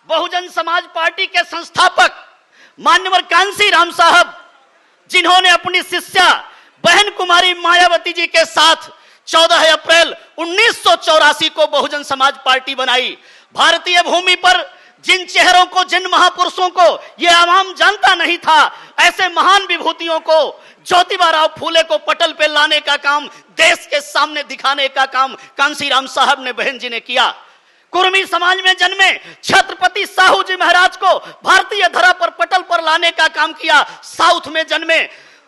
Bahujan Samaj party के संस्थापक मान्यवर कांशीराम साहब, जिन्होंने अपनी शिष्या बहन कुमारी मायावती जी के साथ 14 अप्रैल 1984 को बहुजन समाज पार्टी बनाई। भारतीय भूमि पर जिन चेहरों को, जिन महापुरुषों को यह आवाम जानता नहीं था, ऐसे महान विभूतियों को, ज्योतिबा राव फूले को पटल पे लाने का काम, देश के सामने दिखाने का काम कांशीराम साहब ने, बहन जी ने किया। कुर्मी समाज में जन्मे छत्रपति साहू जी महाराज को भारतीय धरा पर पटल पर लाने का काम किया। साउथ में जन्मे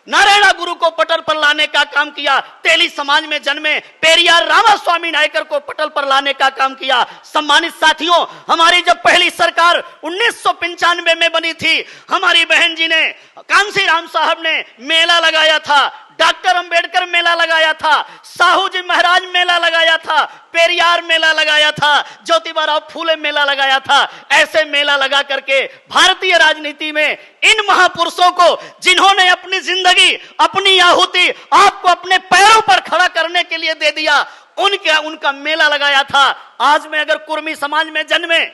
नारायण गुरु को पटल पर लाने का काम किया। तेली समाज में जन्मे पेरियार रामास्वामी नायकर को पटल पर लाने का काम किया। सम्मानित साथियों, हमारी जब पहली सरकार 1995 में बनी थी, हमारी बहन जी ने, कांशीराम साहब ने मेला लगाया था, डॉक्टर अंबेडकर मेला लगाया था, साहू जी महाराज मेला लगाया था, पेरियार मेला लगाया था, ज्योतिबा राव फूले मेला लगाया था। ऐसे मेला लगा करके भारतीय राजनीति में इन महापुरुषों को, जिन्होंने अपनी जिंदगी, अपनी आहुति आपको अपने पैरों पर खड़ा करने के लिए दे दिया, उनका मेला लगाया था। आज में अगर कुर्मी समाज में जन्मे,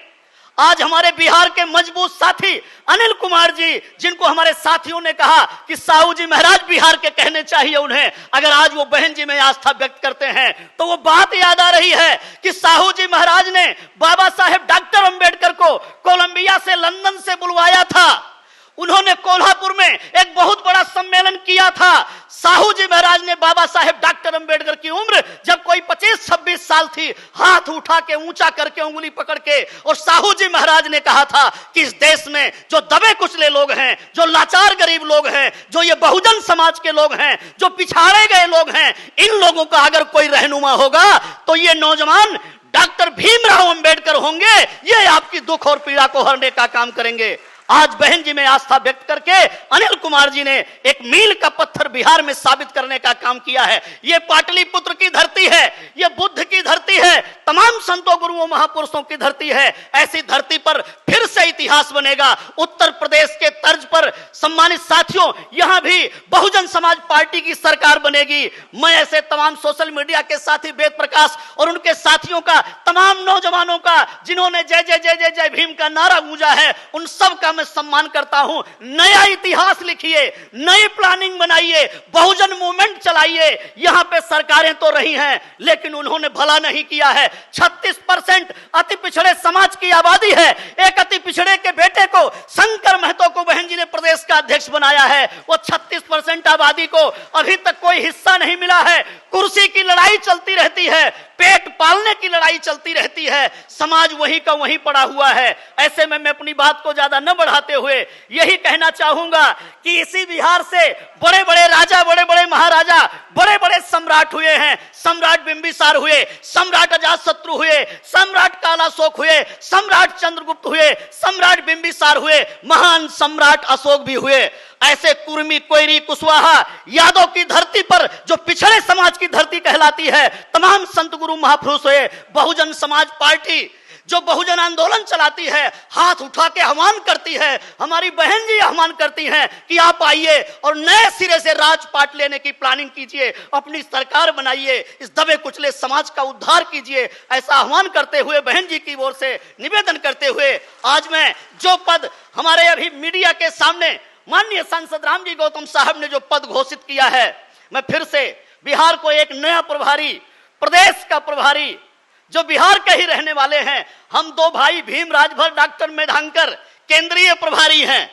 आज हमारे बिहार के मजबूत साथी अनिल कुमार जी, जिनको हमारे साथियों ने कहा कि साहू जी महाराज बिहार के कहने चाहिए उन्हें, अगर आज वो बहन जी में आस्था व्यक्त करते हैं तो वो बात याद आ रही है कि साहू जी महाराज ने बाबा साहेब डॉक्टर अंबेडकर को कोलंबिया से, लंदन से बुलवाया था। उन्होंने कोल्हापुर में एक बहुत बड़ा सम्मेलन किया था। साहू जी महाराज ने बाबा साहेब डॉक्टर अंबेडकर की उम्र जब कोई 25-26 साल थी, हाथ उठा के, ऊंचा करके, उंगली पकड़ के, और साहू जी महाराज ने कहा था कि इस देश में जो दबे कुचले लोग हैं, जो लाचार गरीब लोग हैं, जो ये बहुजन समाज के लोग हैं, जो पिछाड़े गए लोग हैं, इन लोगों का अगर कोई रहनुमा होगा तो ये नौजवान डॉक्टर भीमराव अंबेडकर होंगे। ये आपकी दुख और पीड़ा को हरने का काम करेंगे। आज बहन जी में आस्था व्यक्त करके अनिल कुमार जी ने एक मील का पत्थर बिहार में साबित करने का काम किया है। यह पाटलिपुत्र की धरती है, यह बुद्ध की धरती है, तमाम संतों गुरुओं महापुरुषों की धरती है। ऐसी धरती पर फिर से इतिहास बनेगा। उत्तर प्रदेश के तर्ज पर सम्मानित साथियों, यहां भी बहुजन समाज पार्टी की सरकार बनेगी। मैं ऐसे तमाम सोशल मीडिया के साथी वेद प्रकाश और उनके साथियों का, तमाम नौजवानों का, जिन्होंने जय जय जय जय जय भीम का नारा गूंजा है, उन सब का मैं सम्मान करता हूं। नया इतिहास लिखिए, नई प्लानिंग बनाइए, बहुजन मूवमेंट चलाइए। यहां पे सरकारें तो रही हैं, लेकिन उन्होंने भला नहीं किया है। 36% अति पिछड़े समाज की आबादी है। एक अति पिछड़े के बेटे को, शंकर महतो को, बहन जी ने प्रदेश का अध्यक्ष बनाया है। वो 36% आबादी को अभी तक कोई हिस्सा नहीं मिला है। कुर्सी की लड़ाई चलती रहती है, पेट पालने की लड़ाई चलती रहती है, समाज वहीं का वहीं पड़ा हुआ है। ऐसे में मैं अपनी बात को ज्यादा न बढ़ाते हुए यही कहना चाहूंगा कि इसी बिहार से बड़े बड़े राजा, बड़े बड़े महाराजा, बड़े बड़े सम्राट हुए हैं। सम्राट बिंबिसार हुए, सम्राट अजातशत्रु हुए, सम्राट कालाशोक हुए, सम्राट चंद्रगुप्त हुए, सम्राट बिंबिसार हुए, महान सम्राट अशोक भी हुए। ऐसे कुर्मी, कोयरी, कुशवाहा, यादव की धरती पर, जो पिछड़े समाज की धरती कहलाती है, तमाम संत गुरु महापुरुष हुए। बहुजन समाज पार्टी जो बहुजन आंदोलन चलाती है, हाथ उठा के आह्वान करती है, हमारी बहन जी आह्वान करती हैं कि आप आइए और नए सिरे से राजपाट लेने की प्लानिंग कीजिए, अपनी सरकार बनाइए, इस दबे कुचले समाज का उद्धार कीजिए। ऐसा आह्वान करते हुए, बहन जी की ओर से निवेदन करते हुए, आज मैं जो पद हमारे अभी मीडिया के सामने माननीय सांसद रामजी गौतम साहब ने जो पद घोषित किया है, मैं फिर से बिहार को एक नया प्रभारी, प्रदेश का प्रभारी, जो बिहार के ही रहने वाले हैं, हम दो भाई भीम राजभर डॉक्टर मेधांकर केंद्रीय प्रभारी हैं,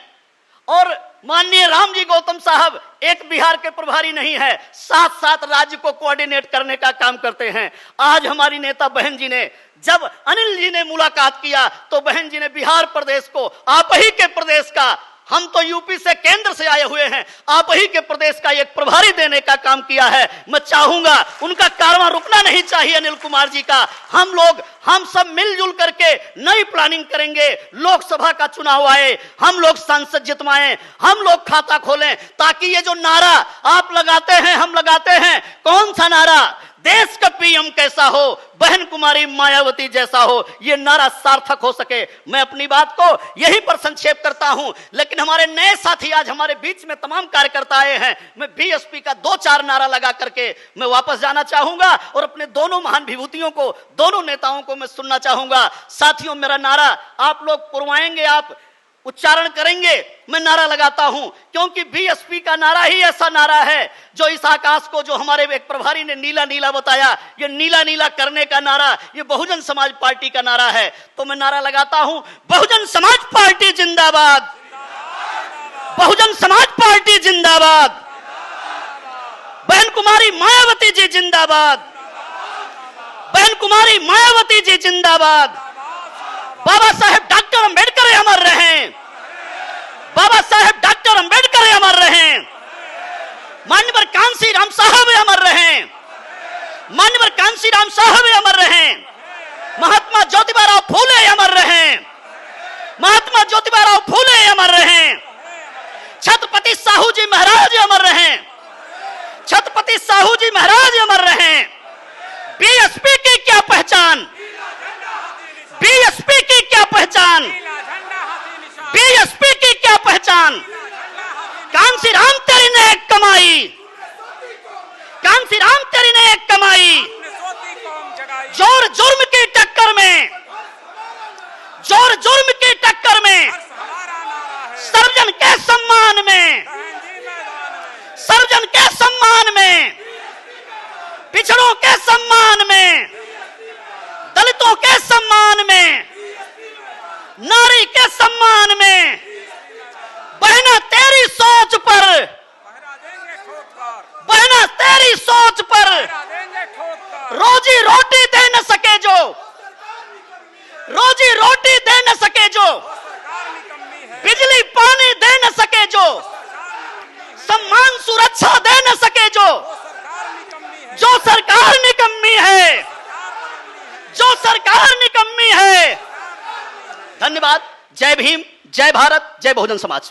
और माननीय रामजी गौतम साहब एक बिहार के प्रभारी नहीं है, साथ साथ राज्य को कोऑर्डिनेट करने का काम करते हैं। आज हमारी नेता बहन जी ने, जब अनिल जी ने मुलाकात किया तो बहन जी ने बिहार प्रदेश को, आप ही के प्रदेश का, हम तो यूपी से, केंद्र से आए हुए हैं, आप ही के प्रदेश का एक प्रभारी देने का काम किया है। मैं चाहूंगा, उनका कारवां रुकना नहीं चाहिए अनिल कुमार जी का। हम सब मिलजुल करके नई प्लानिंग करेंगे। लोकसभा का चुनाव आए, हम लोग सांसद जितवाएं, हम लोग खाता खोलें, ताकि ये जो नारा आप लगाते हैं, हम लगाते हैं, कौन सा नारा? देश का पीएम कैसा हो, बहन कुमारी मायावती जैसा हो, यह नारा सार्थक हो सके। मैं अपनी बात को यहीं पर संक्षेप करता हूं, लेकिन हमारे नए साथी आज हमारे बीच में तमाम कार्यकर्ता आए हैं। मैं बीएसपी का 2-4 नारा लगा करके मैं वापस जाना चाहूंगा और अपने दोनों महान विभूतियों को, दोनों नेताओं को मैं सुनना चाहूंगा। साथियों, मेरा नारा आप लोग पुरवाएंगे, आप उच्चारण करेंगे। मैं नारा लगाता हूं क्योंकि बीएसपी का नारा ही ऐसा नारा है जो इस आकाश को, जो हमारे एक प्रभारी ने नीला नीला बताया, ये नीला नीला करने का नारा ये बहुजन समाज पार्टी का नारा है। तो मैं नारा लगाता हूं, बहुजन समाज पार्टी जिंदाबाद, बहुजन समाज पार्टी जिंदाबाद, बहन कुमारी मायावती जी जिंदाबाद, बहन कुमारी मायावती जी जिंदाबाद। बाबा साहेब डॉक्टर अंबेडकर अमर रहें, बाबा साहेब डॉक्टर अंबेडकर अमर रहें, मान्यवर कांसी राम साहब अमर रहें, मान्यवर कांसी राम साहब अमर रहें, महात्मा ज्योतिबा फूले अमर रहें, महात्मा ज्योतिबा फूले अमर रहें, छत्रपति साहू जी महाराज अमर रहें, छत्रपति साहू जी महाराज अमर रहें। बीएसपी की क्या पहचान, बीएसपी की क्या पहचान, बीएसपी की क्या पहचान। कांसी राम तेरी नेक कमाई, कांसी राम तेरी नेक कमाई। जोर जुर्म की टक्कर में, जोर जुर्म की टक्कर में, सर्वजन के सम्मान में, सर्वजन के सम्मान में, पिछड़ों के सम्मान में, दलितों के सम्मान में, नारी के सम्मान में, बहना तेरी सोच पर, बहना तेरी सोच पर रोजी रोटी दे न सके जो, रोजी रोटी दे न सके जो, बिजली पानी दे न सके जो, सम्मान सुरक्षा दे न सके जो सरकार निकम्मी है, जो सरकार निकम्मी है। धन्यवाद। जय भीम, जय भारत, जय बहुजन समाज।